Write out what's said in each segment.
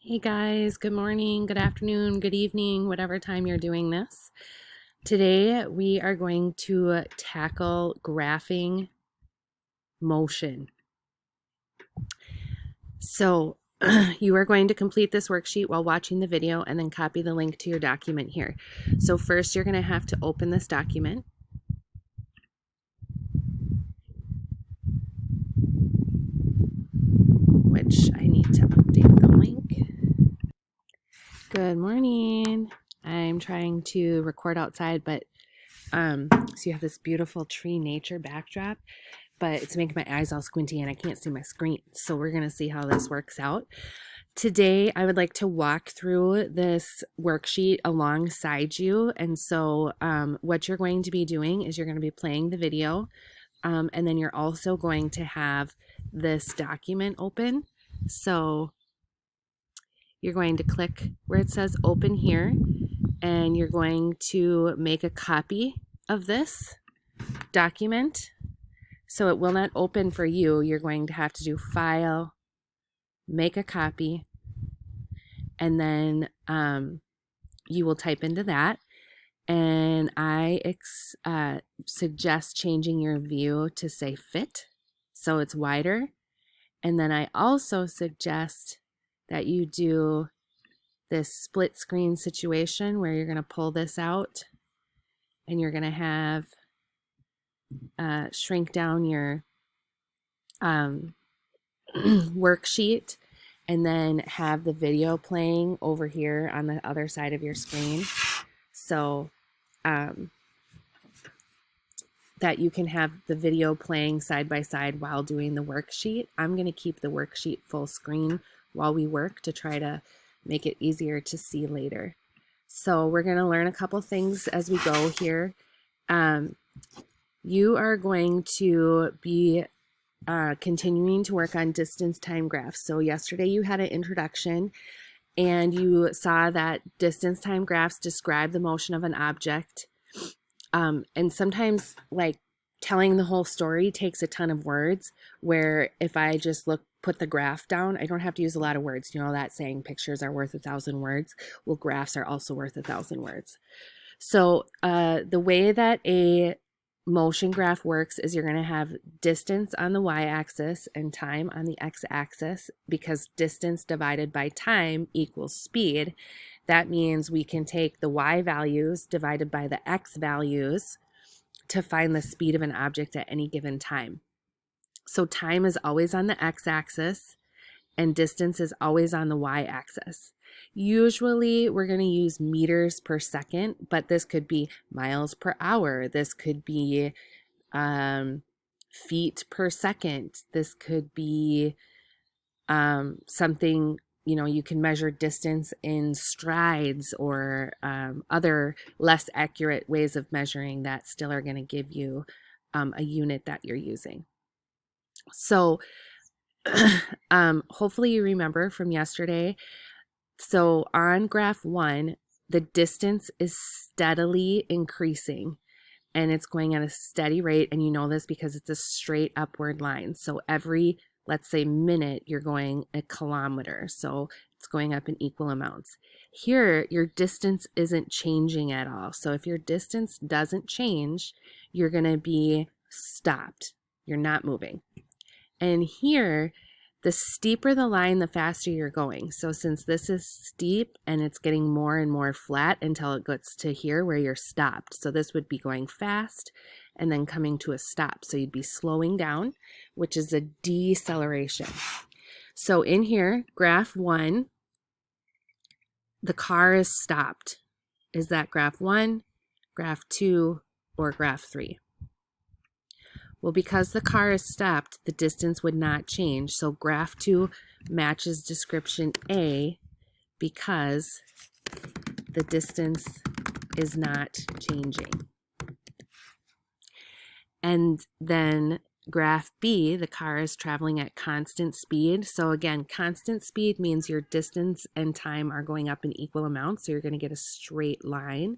Hey guys, good morning, good afternoon, good evening, whatever time you're doing this. Today we are going to tackle graphing motion. So you are going to complete this worksheet while watching the video and then copy the link to your document here. So first you're going to have to open this document. Which I need to update the link. Good morning. I'm trying to record outside, but so you have this beautiful tree nature backdrop, but it's making my eyes all squinty and I can't see my screen. So we're going to see how this works out. Today, I would like to walk through this worksheet alongside you. And so what you're going to be doing is you're going to be playing the video, and then you're also going to have this document open. So you're going to click where it says open here, and you're going to make a copy of this document. So it will not open for you. You're going to have to do File, make a copy, and then you will type into that. And I suggest changing your view to say fit, so it's wider. And then I also suggest that you do this split screen situation where you're going to pull this out and you're going to have shrink down your worksheet and then have the video playing over here on the other side of your screen, so that you can have the video playing side by side while doing the worksheet. I'm going to keep the worksheet full screen while we work to try to make it easier to see later. So we're going to learn a couple things as we go here. You are going to be continuing to work on distance time graphs. So yesterday you had an introduction and you saw that distance time graphs describe the motion of an object. And sometimes like telling the whole story takes a ton of words, where if I just put the graph down, I don't have to use a lot of words. You know that saying, pictures are worth 1,000 words. Well, graphs are also worth 1,000 words. So the way that a motion graph works is you're going to have distance on the y-axis and time on the x-axis, because distance divided by time equals speed. That means we can take the y values divided by the x values to find the speed of an object at any given time. So time is always on the x-axis and distance is always on the y-axis. Usually we're going to use meters per second, but this could be miles per hour. This could be feet per second. This could be something, you can measure distance in strides or other less accurate ways of measuring that still are going to give you a unit that you're using. So hopefully you remember from yesterday. So on graph 1, the distance is steadily increasing and it's going at a steady rate. And you know this because it's a straight upward line. So every, let's say, minute, you're going a kilometer. So it's going up in equal amounts. Here, your distance isn't changing at all. So if your distance doesn't change, you're going to be stopped. You're not moving. And here, the steeper the line, the faster you're going. So since this is steep and it's getting more and more flat until it gets to here where you're stopped. So this would be going fast and then coming to a stop. So you'd be slowing down, which is a deceleration. So in here, graph 1, the car is stopped. Is that graph 1, graph 2, or graph 3? Well, because the car is stopped, the distance would not change. So graph 2 matches description A because the distance is not changing. And then graph B, the car is traveling at constant speed. So again, constant speed means your distance and time are going up in equal amounts. So you're going to get a straight line.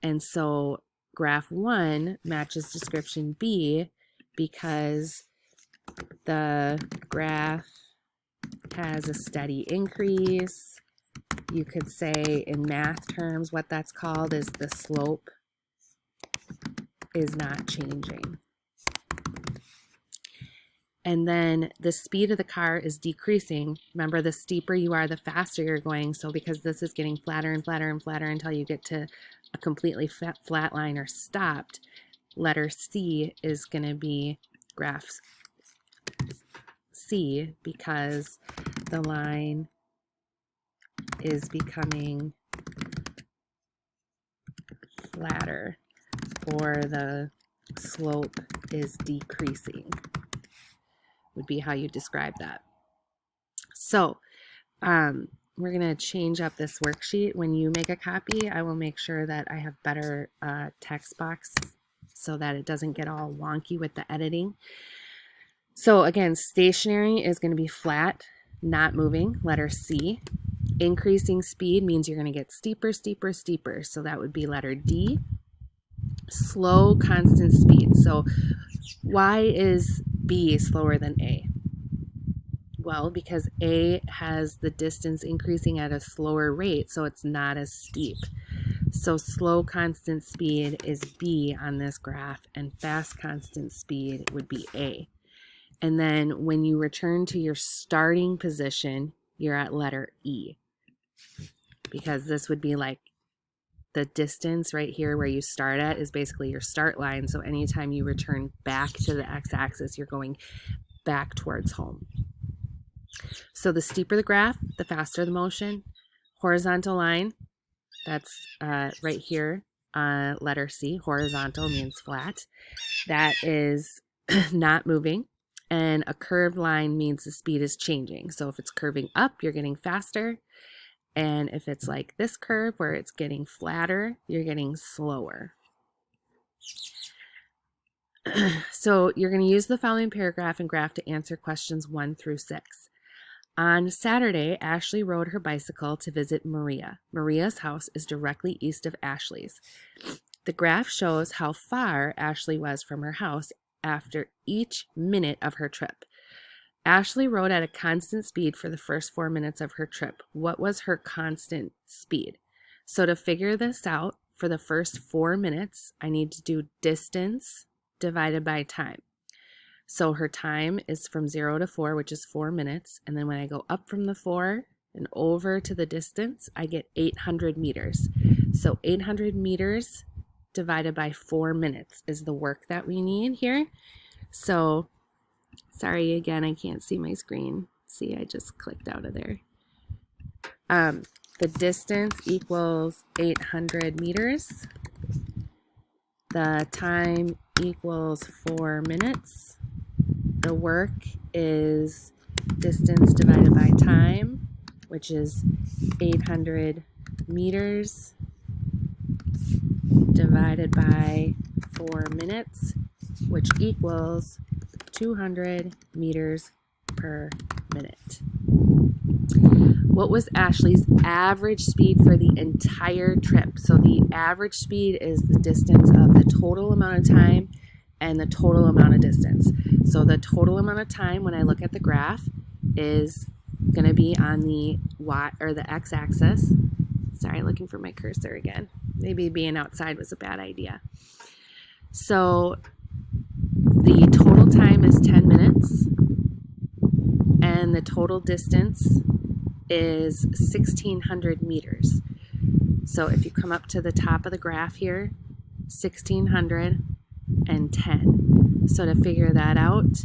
And so graph 1 matches description B because the graph has a steady increase. You could say in math terms, what that's called is the slope is not changing. And then the speed of the car is decreasing. Remember, the steeper you are, the faster you're going. So because this is getting flatter and flatter and flatter until you get to a completely flat line or stopped, letter C is going to be graph C, because the line is becoming flatter or the slope is decreasing, would be how you describe that. So we're going to change up this worksheet. When you make a copy, I will make sure that I have better text box so that it doesn't get all wonky with the editing. So again, stationary is going to be flat, not moving, letter C. Increasing speed means you're going to get steeper, steeper, steeper. So that would be letter D. Slow, constant speed. So why is B slower than A? Well, because A has the distance increasing at a slower rate, so it's not as steep. So slow constant speed is B on this graph, and fast constant speed would be A. And then when you return to your starting position, you're at letter E, because this would be like the distance right here where you start at is basically your start line. So anytime you return back to the x-axis, you're going back towards home. So the steeper the graph, the faster the motion. Horizontal line, that's right here, letter C. Horizontal means flat. That is not moving. And a curved line means the speed is changing. So if it's curving up, you're getting faster. And if it's like this curve where it's getting flatter, you're getting slower. So you're going to use the following paragraph and graph to answer questions 1 through 6. On Saturday, Ashley rode her bicycle to visit Maria. Maria's house is directly east of Ashley's. The graph shows how far Ashley was from her house after each minute of her trip. Ashley rode at a constant speed for the first 4 minutes of her trip. What was her constant speed? So to figure this out, for the first 4 minutes, I need to do distance divided by time. So her time is from 0 to 4, which is 4 minutes. And then when I go up from the 4 and over to the distance, I get 800 meters. So 800 meters divided by 4 minutes is the work that we need here. So, sorry again, I can't see my screen. See, I just clicked out of there. The distance equals 800 meters. The time equals 4 minutes. The work is distance divided by time, which is 800 meters divided by 4 minutes, which equals 200 meters per minute. What was Ashley's average speed for the entire trip? So the average speed is the distance of the total amount of time and the total amount of distance. So the total amount of time when I look at the graph is going to be on the y or the x-axis. Sorry, looking for my cursor again. Maybe being outside was a bad idea. So the total time is 10 minutes and the total distance is 1,600 meters. So if you come up to the top of the graph here, 1,610. So to figure that out,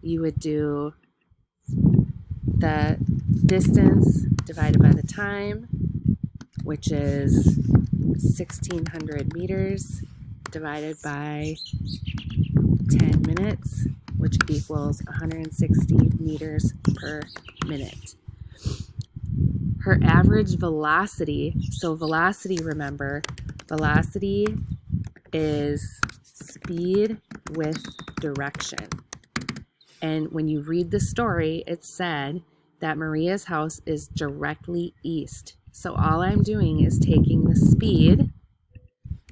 you would do the distance divided by the time, which is 1,600 meters divided by 10 minutes, which equals 160 meters per minute. Her average velocity, so velocity, remember, velocity is speed with direction. And when you read the story, it said that Maria's house is directly east. So all I'm doing is taking the speed,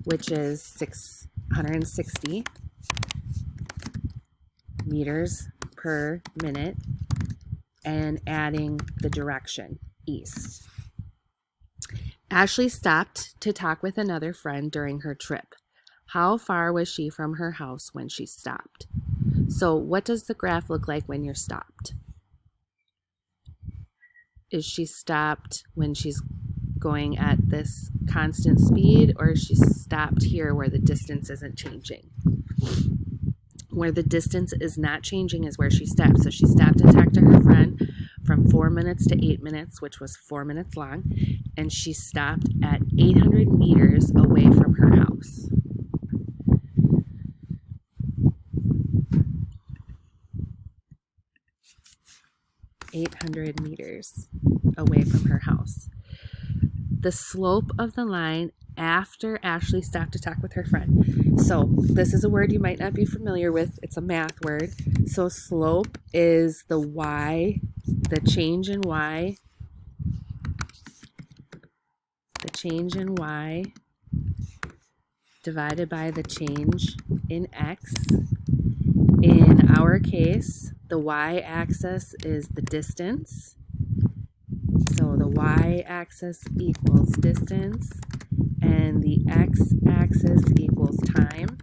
which is 660 meters per minute, and adding the direction, east. Ashley stopped to talk with another friend during her trip. How far was she from her house when she stopped? So what does the graph look like when you're stopped? Is she stopped when she's going at this constant speed, or is she stopped here where the distance isn't changing? Where the distance is not changing is where she stopped. So she stopped to talk to her friend from 4 minutes to 8 minutes, which was 4 minutes long, and she stopped at 800 meters away from her house. .800 meters away from her house. The slope of the line after Ashley stopped to talk with her friend. So this is a word you might not be familiar with. It's a math word. So slope is the y, the change in y, divided by the change in x. In our case, the y-axis is the distance. So the y-axis equals distance, and the x-axis equals time.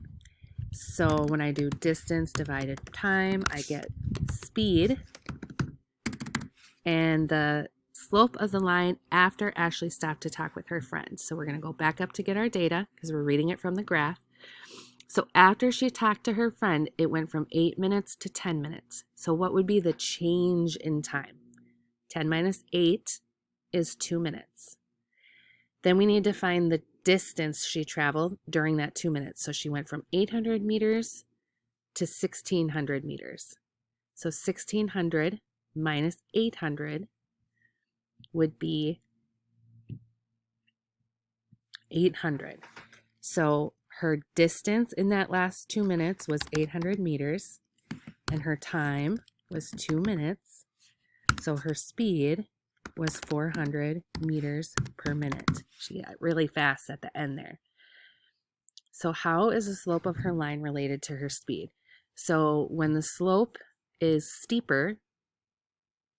So when I do distance divided time, I get speed. And the slope of the line after Ashley stopped to talk with her friends. So we're going to go back up to get our data because we're reading it from the graph. So after she talked to her friend, it went from 8 minutes to 10 minutes. So what would be the change in time? 10 minus 8 is 2 minutes. Then we need to find the distance she traveled during that 2 minutes. So she went from 800 meters to 1600 meters. So 1600 minus 800 would be 800. So her distance in that last 2 minutes was 800 meters, and her time was 2 minutes. So her speed was 400 meters per minute. She got really fast at the end there. So how is the slope of her line related to her speed? So when the slope is steeper,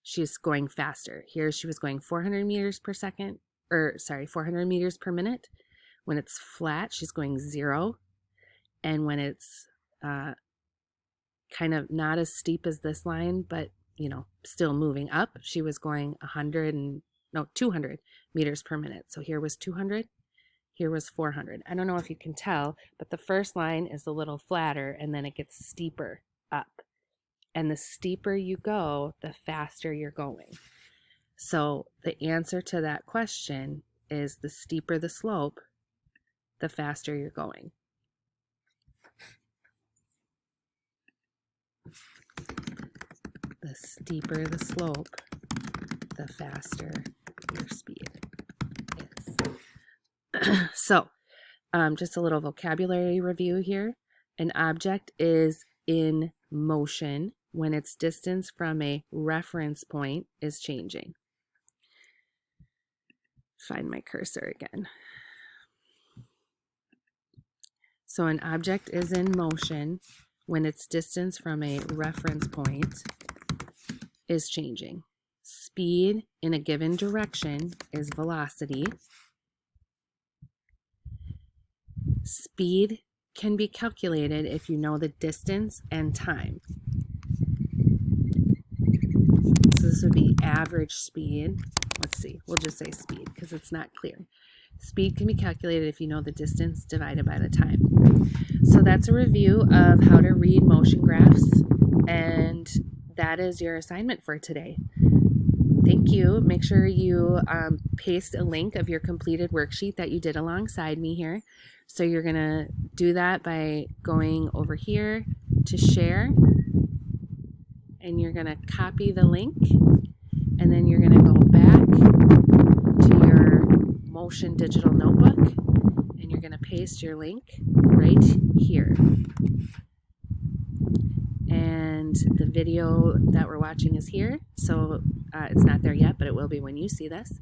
she's going faster. Here she was going 400 meters per second, 400 meters per minute. When it's flat, she's going 0. And when it's kind of not as steep as this line, but still moving up, she was going 200 meters per minute. So here was 200, here was 400. I don't know if you can tell, but the first line is a little flatter, and then it gets steeper up. And the steeper you go, the faster you're going. So the answer to that question is the steeper the slope, the faster you're going. The steeper the slope, the faster your speed is. So, just a little vocabulary review here. An object is in motion when its distance from a reference point is changing. Find my cursor again. So an object is in motion when its distance from a reference point is changing. Speed in a given direction is velocity. Speed can be calculated if you know the distance and time. So this would be average speed. Let's see, we'll just say speed because it's not clear. Speed can be calculated if you know the distance divided by the time. So that's a review of how to read motion graphs, and that is your assignment for today. Thank you. Make sure you paste a link of your completed worksheet that you did alongside me here. So you're going to do that by going over here to share, and you're going to copy the link, and then you're going to go back to your Motion digital notebook, and you're going to paste your link right here. And the video that we're watching is here, so it's not there yet, but it will be when you see this.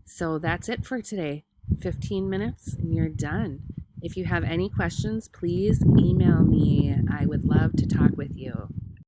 So that's it for today. 15 minutes and you're done. If you have any questions, please email me. I would love to talk with you.